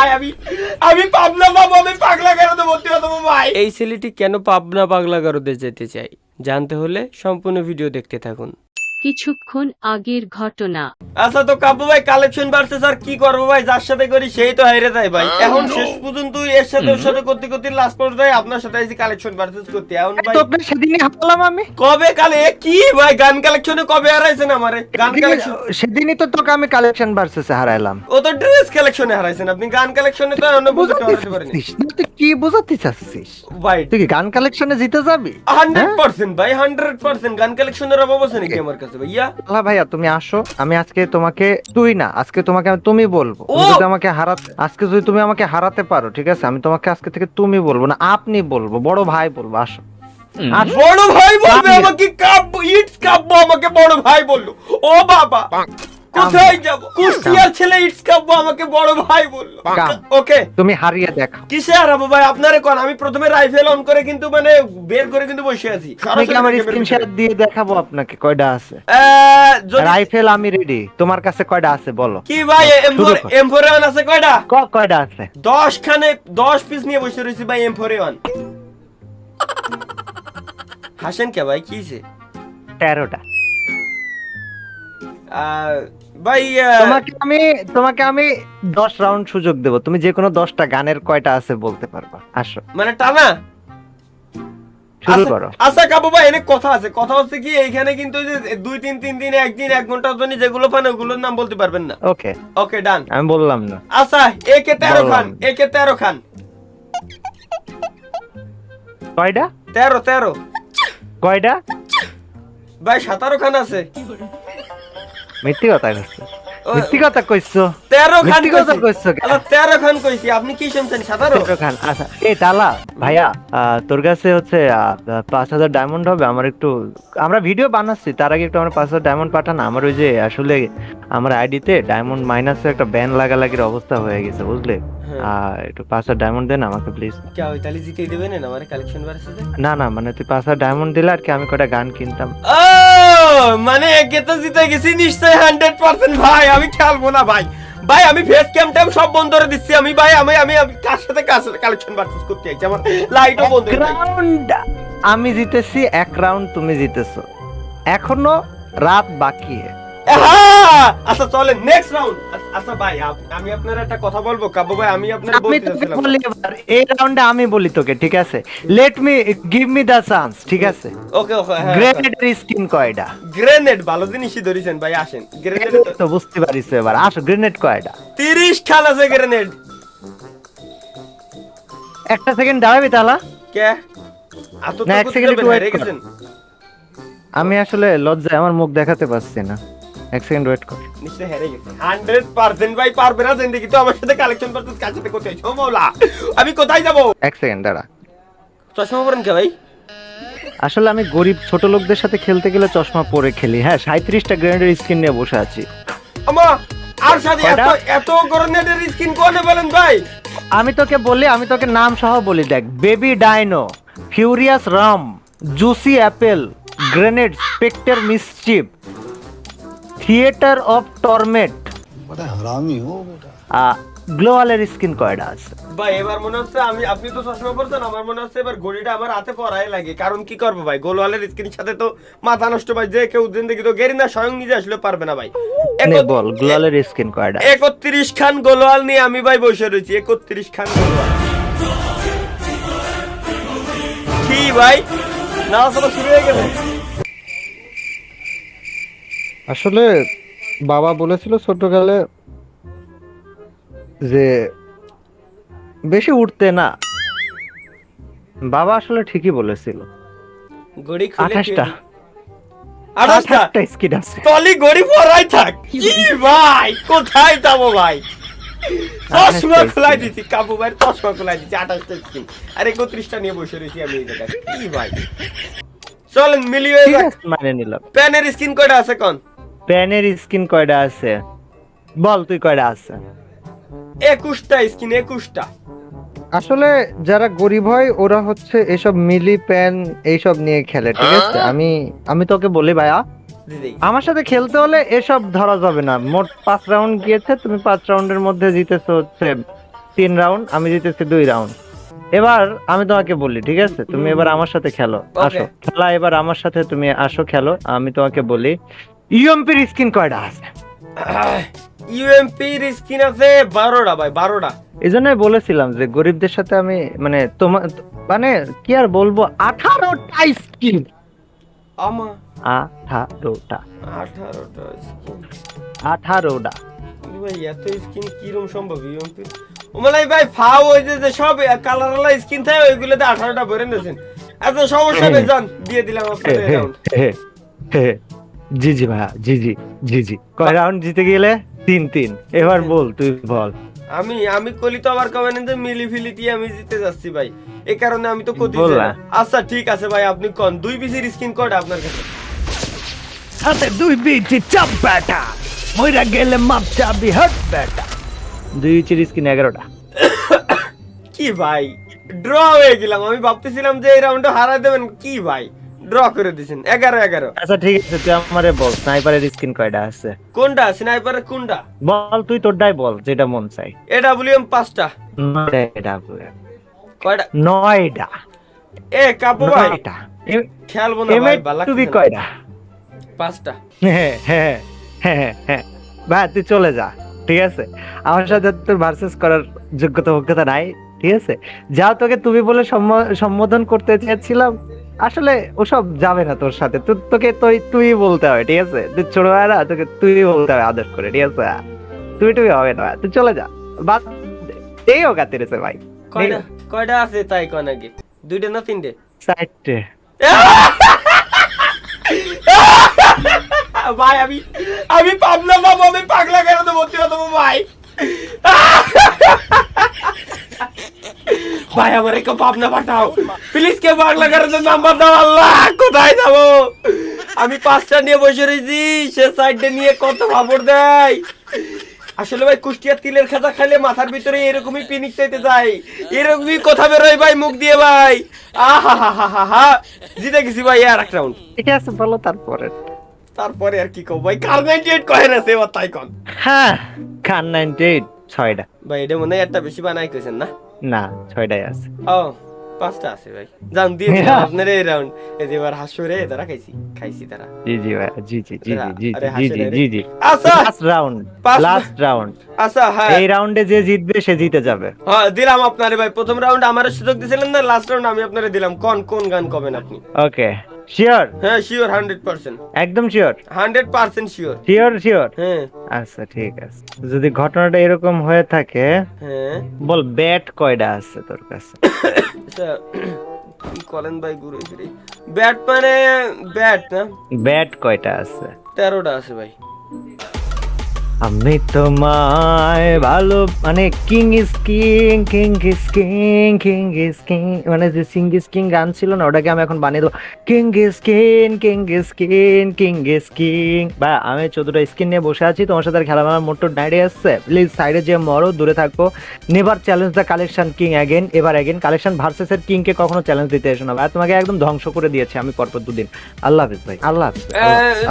ভাই আমি পাবনা যাবো, আমি পাগলা গারদে ভর্তি হতে হবে ভাই। এই ছেলেটি কেন পাবনা পাগলা গারদে যেতে চায় জানতে হলে সম্পূর্ণ ভিডিও দেখতে থাকুন। কিছুক্ষণ আগের ঘটনা। আচ্ছা তো কাবু ভাই কালেকশন বাড়ছে স্যার, কি করবো ভাই, যার সাথে করি সেই তো হাইরে যায় ভাই। এখন শেষ পর্যন্ত এর সাথে ওর সাথে করতে করতে লাস্ট পর্যায়ে আপনার সাথে আইছি কালেকশন বাড়ছে করতে। এখন ভাই তো আপনি সেদিনই হাঁটলাম আমি, কবে কালে কি ভাই গান কালেকশনে কবে হারাইছেন আমারে? গান কালেকশন সেদিনই তো তোকে আমি কালেকশন ভার্সেসে হারাইলাম। ও তো ড্রেস কালেকশনে হারাইছেন, আপনি গান কালেকশনে তো অন্য বুঝতে পারেন তুই কি বোঝাতে চাচ্ছিস ভাই। তুই কি গান কালেকশনে জিতে যাবি? 100% ভাই 100% গান কালেকশনের অভাব আছে নাকি আমার কাছে ভাইয়া? আল্লাহ ভাইয়া তুমি আসো, আমি আজকে তোমাকে তুই না আজকে তোমাকে আমি তুমি বলবো। তুমি যদি আমাকে আজকে যদি তুমি আমাকে হারাতে পারো ঠিক আছে, আমি তোমাকে আজকে থেকে তুমি বলবো না আপনি বলবো, বড় ভাই বলবো। আসো বড় ভাই বলবে আমাকে, কাব্য ইটস কাব্য আমাকে বড় ভাই বললো। ও বাবা কোথায় যাব? কুষ্টিয়ার ছেলে ইটস কাব্য আমাকে বড় ভাই বললো। ওকে তুমি হারিয়ে দেখো। কিসে হারাবো ভাই আপনারে কোন? আমি প্রথমে রাইফেল অন করে কিন্তু মানে বের করে কিন্তু বসে আছি। আমি কি আমার স্ক্রিনশট দিয়ে দেখাবো আপনাকে কয়টা আছে? রাইফেল আমি রেডি, তোমার কাছে কয়টা আছে বলো? কি ভাই M4A1 আছে কয়টা? কয়টা আছে? 10 খানে 10 পিস নিয়ে বসে রয়েছি ভাই M4A1। হাসেন কে ভাই, কিছে? 13টা। ভাই তোমাকে আমি 10 রাউন্ড সুযোগ দেব, তুমি যে কোনো 10টা গানের কয়টা আছে বলতে পারবা। আসো মানে টানা শুরু করো। আচ্ছা কাবু ভাই এনে কথা আছে, কথা হচ্ছে কি এইখানে কিন্তু যে 2-3 দিন একদিন 1 ঘন্টার জন্য যেগুলো পান ওগুলোর নাম বলতে পারবেন না। ওকে ওকে ডান, আমি বললাম না। আচ্ছা একে 13 খান, একে 13 খান। কয়টা? 13 কয়টা? ভাই 17 খান আছে। মিথ্যি কথা কইছো, মিথ্যি কথা কইছো। 13 খান কইছো। আচ্ছা 13 খান কইছি, আপনি কি শুনছেন? 17 খান। আচ্ছা এই তালা ভাইয়া তোর কাছে হচ্ছে 5000 ডায়মন্ড হবে আমার একটু, আমরা ভিডিও বানাচ্ছি তার আগে একটু আমার 5000 ডায়মন্ড পাঠান। আমার ওই যে আসলে আমার আইডিতে ডায়মন্ড মাইনাসে একটা ব্যান লাগালাগির অবস্থা হয়ে গেছে বুঝলে। একটু 5000 ডায়মন্ড দেন আমাকে প্লিজ। কি ওই তালি জিতে দিবেন না আমার কালেকশন বাড়ছে? না মানে তুই 5000 ডায়মন্ড দিলে আর কি আমি কয়টা গান কিনতাম। ও মানে একে তো জিতে গেছি নিশ্চয় 100% ভাই। আমি খেলবো না ভাই, ভাই আমি ফেস ক্যাম টাইম সব বন্ধ করে দিচ্ছি। আমি ভাই আমি কার সাথে কালেকশন বাড়ছে করতে আইছি, আমার লাইটও বন্ধ। রাউন্ড আমি জিতেছি, 1 রাউন্ড তুমি জিতেছো, এখনো রাত বাকি। আচ্ছা চলে নেক্সট রাউন্ড। আচ্ছা ভাই আমি আপনার একটা কথা বলবো কাব্য ভাই, আমি আপনার বলতেছিলাম এই রাউন্ডে আমি বলি তোকে ঠিক আছে, গিভ মি দা চান্স ঠিক আছে। ওকে গ্রেনেডের স্কিন কয়টা? গ্রেনেড ভালো জিনিসই ধরেছেন ভাই, আসেন গ্রেনেড তো বুঝতে পারিস এবার। আসো গ্রেনেড কয়টা? 30 খান আছে গ্রেনেড। একটা সেকেন্ড দাঁড়াবি তালা কে এত না, এক সেকেন্ড একটু হেরে গেছেন। আমি আসলে লজ্জায় আমার মুখ দেখাতে পারছি না, 1 সেকেন্ড ওয়েট কর। নিশ্চয় হেরে গেছে 100% ভাই। পারবে না জিন্দেগি তো আমার সাথে কালেকশন করতে, কার সাথে কোথায় আইছো মাওলা? আমি কোথায় যাব? 1 সেকেন্ড দাঁড়া। চশমা পরেন কে ভাই? আসলে আমি গরিব ছোট লোকদের সাথে খেলতে গেলে চশমা পরে খেলি। হ্যাঁ 37টা গ্রেনেডের স্কিন নিয়ে বসে আছি। আমা আর সাথে এত গ্রেনেডের স্কিন কোনে বলেন ভাই? আমি তোকে নাম সহ বলি, দেখ baby dino, furious ram, juicy apple, grenade, spectre mischief, theatre of torment. বড় হারামি হো বেটা। গ্লোয়ালের স্কিন কয়টা আছে ভাই? এবার মনে হচ্ছে আপনি তো চশমা পরছেন, আমার মনে হচ্ছে এবার ঘড়িটা আমার হাতে পরাই লাগে। কারণ কি করবো ভাই, গোলওয়ালের স্ক্রিনের সাথে তো মাথা নষ্ট ভাই। যে কেউ জিন্দেগি তো গেরিনা স্বয়ং নিজে আসলে পারবে না ভাই। বল গ্লোয়ালের স্কিন কয়টা? 31 খান গোলওয়াল নিয়ে আমি ভাই বসে রয়েছি। 31 খান গোলওয়াল কি ভাই? না আসলে শুরু হয়ে গেছে। আসলে বাবা বলেছিল ছোটকালে যে বেশি উঠতে না। বাবা আসলে ঠিকই বলেছিল। ঘড়ি খুলে 28টা স্কিন আছে। তলি ঘড়ি পরাই থাক। কি ভাই কোথায় যাবো ভাই? চশমা খোলাই দিছি কাবু ভাই, চশমা খোলাই দিছি 28টা স্কিন আর 31টা নিয়ে বসে রয়েছি আমি এই জায়গায়। কি ভাই চলেন মিলিয়ে মানে নিলাম। প্যানের স্কিন কয়টা আছে কোন? প্যানের স্কিন কয়টা আছে বল তুই, কয়টা আছে? 21টা স্কিন, 21টা। আসলে যারা গরিব হয় ওরা হচ্ছে এসব মিলি প্যান এইসব নিয়ে খেলে ঠিক আছে। আমি তোকে বলি ভাইয়া, আমার সাথে খেলতে হলে এসব ধরা যাবে না। মোট 5 রাউন্ড গিয়েছে, তুমি 5 রাউন্ডের মধ্যে জিতেছো হচ্ছে 3 রাউন্ড, আমি জিতেছি 2 রাউন্ড। এবার আমি তোমাকে বলি, ঠিক আছে, তুমি এবার আমার সাথে খেলো, আসো খেলা, এবার আমার সাথে তুমি আসো খেলো। আমি তোমাকে বলি ইউএমপির স্কিন কয়টা আছে? ইউএমপির স্কিন আছে 12টা ভাই, 12টা। এই জন্যই বলেছিলাম যে গরিবদের সাথে আমি মানে তোমার মানে কি আর বলবো, 18টা স্কিন। আমা 18টা 18টা স্কিন 18টা। ভাই এত স্কিন কিরকম সম্ভব ইউএমপি? ওমালাই ভাই ফাও ওই যে সব কালারওয়ালা স্কিন থাকে ওইগুলোতে 18টা ভরে নিয়েছেন। এত সমস্যা নেই, জান দিয়ে দিলাম আপনাদের রাউন্ড। জি জি ভাইয়া, জি জি জি জি। কয় রাউন্ড জিতে গেলে? 3-3। এবার বল, তুই বল। আমি কলি তো আবার কমেন যে মিলি ফিলি দিয়ে আমি জিতে যাচ্ছি ভাই, এই কারণে আমি তো কতি বল না। আচ্ছা ঠিক আছে ভাই, আপনি কোন 2 পিসির স্কিন কয়টা আপনার কাছে? হাতে 2 বিচি চাপ বেটা, মইরা গেলে মাপ চাবি হট বেটা। 2 বিচির স্কিন 11টা। কি ভাই ড্র হয়ে গেলাম, আমি ভাবতেছিলাম যে এই রাউন্ডে হারাই দেবেন, কি ভাই ড্র করে দিয়েছেন 11-11। আচ্ছা ঠিক আছে, তুই আমারে বল স্নাইপারের স্কিন কয়টা আছে? কোনটা স্নাইপারের কোনটা? বল, তুই তোরটাই বল যেটা মন চাই। এডব্লিউএম 5টা। 9টা কয়টা? 9টা এ কাপু ভাই 9টা। খেলবো না ভাই, ভালো তুই লাগছে না। কয়টা? 5টা। হ্যাঁ হ্যাঁ হ্যাঁ হ্যাঁ ভাই, তুই চলে যা, ঠিক আছে? আমার সাথে তোর ভার্সেস করার যোগ্যতা নাই, ঠিক আছে? যা তোকে তুমি বলে সম্বোধন করতে চেয়েছিলাম, আসলে ওসব যাবে না তোর সাথে। তোকে তুই বলতে হবে, ঠিক আছে? তুই ছোট ভাইরা, তোকে তুই বলতে হবে আদর করে, ঠিক আছে? তুই হবে না, তুই চলে যা, বাদ দে। এই ও গাতিরেছে ভাই। কয়টা আছে তাই কোন আগে? 2টা না 3টে? 4টে। ভাই আমি পাবনা বাবু, আমি পাগলা কেন তো ভর্তি হতো ভাই। ভাই আমার একটু পাবনা পাঠাও প্লিজ, কে পাগলা কেন তো নাম্বার দাও। আল্লাহ কোথায় যাবো? আমি 5টা নিয়ে বসে রয়েছি, সে সাইডে নিয়ে কত খবর দেয়। আসলে ভাই কুষ্টিয়া তিলের খাজা খাইলে মাথার ভিতরে এরকমই পিনিক চাইতে যায়, এরকমই কথা বেরোয় ভাই মুখ দিয়ে ভাই। আহা হা হা হা হা, জিতে গেছি ভাই আর এক রাউন্ড। ঠিক আছে, বলো তারপরে আর কি কব ভাই, কার 98 কয় না সেবা তাই কোন? হ্যাঁ, খান 98 6টা। ভাই এটা মনে হয় একটা বেশি বানাই কইছেন না? না, 6টাই আছে। ও 5টা আছে ভাই, জান দিয়ে দিলাম আপনার এই রাউন্ড। এই যে এবার হাসুরে তারা খাইছি তারা। জি জি ভাই, জি জি জি জি আরে জি জি জি জি। আচ্ছা লাস্ট রাউন্ড। আচ্ছা হ্যাঁ, এই রাউন্ডে যে জিতবে সে জিতে যাবে। হ্যাঁ দিলাম আপনারে ভাই, প্রথম রাউন্ড আমারে সুযোগ দিছিলেন না, লাস্ট রাউন্ড আমি আপনারে দিলাম। কোন গান কবেন আপনি? ওকে, শিওর? হ্যাঁ শিওর, 100%। একদম শিওর? 100% শিওর। শিওর? হ্যাঁ আচ্ছা ঠিক আছে, যদি ঘটনাটা এরকম হয়ে থাকে, হ্যাঁ বল ব্যাট কয়টা আছে তোর কাছে? আচ্ছা কি করেন ভাই ঘুরে ফিরে? ব্যাট মানে ব্যাট না, ব্যাট কয়টা আছে? 13টা আছে ভাই। আমি তোমায় ভালো মানে কিং ইজ কিং মানে যে সিং ইজ কিং গান ছিল না, ওটাকে আমি এখন বানিয়ে দেবো কিং ইজ কিং। বা আমি 14টা স্কিন নিয়ে বসে আছি, তোমার সাথে খেলা আমার মোটর ডাইরে আসছে। প্লিজ সাইডে যে মরো, দূরে থাকো। Never challenge the collection king again. এবার কালেকশন ভার্সেস এর কিং কে কখনো চ্যালেঞ্জ দিতে এসো না ভাই, তোমাকে একদম ধ্বংস করে দিয়েছি আমি পরপর 2 দিন। আল্লাহ হাফেজ ভাই, আল্লাহ হাফেজ।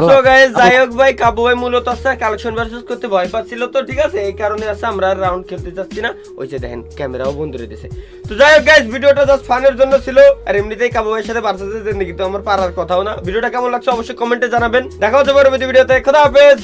সো গাইস, যাই হোক ভাই, কাবু ভাই মূলত আছে কালেকশন ভার্সেস করতে ভয় পাচ্ছিল, তো ঠিক আছে এই কারণে আছে আমরা রাউন্ড খেলতে যাচ্ছি না। ওই যে দেখেন ক্যামেরাও বন্ধ করে দিয়েছে। তো যাই হোক গাইস, ভিডিওটা জাস্ট ফানের জন্য ছিল, আর এমনিতেই কাবু ভাইয়ের সাথে ভার্সেস এর কিন্তু আমার পারার কথাও না। ভিডিওটা কেমন লাগছে অবশ্যই কমেন্টে জানাবেন। দেখা হচ্ছে পরবর্তী ভিডিওতে, খোদা হাফেজ।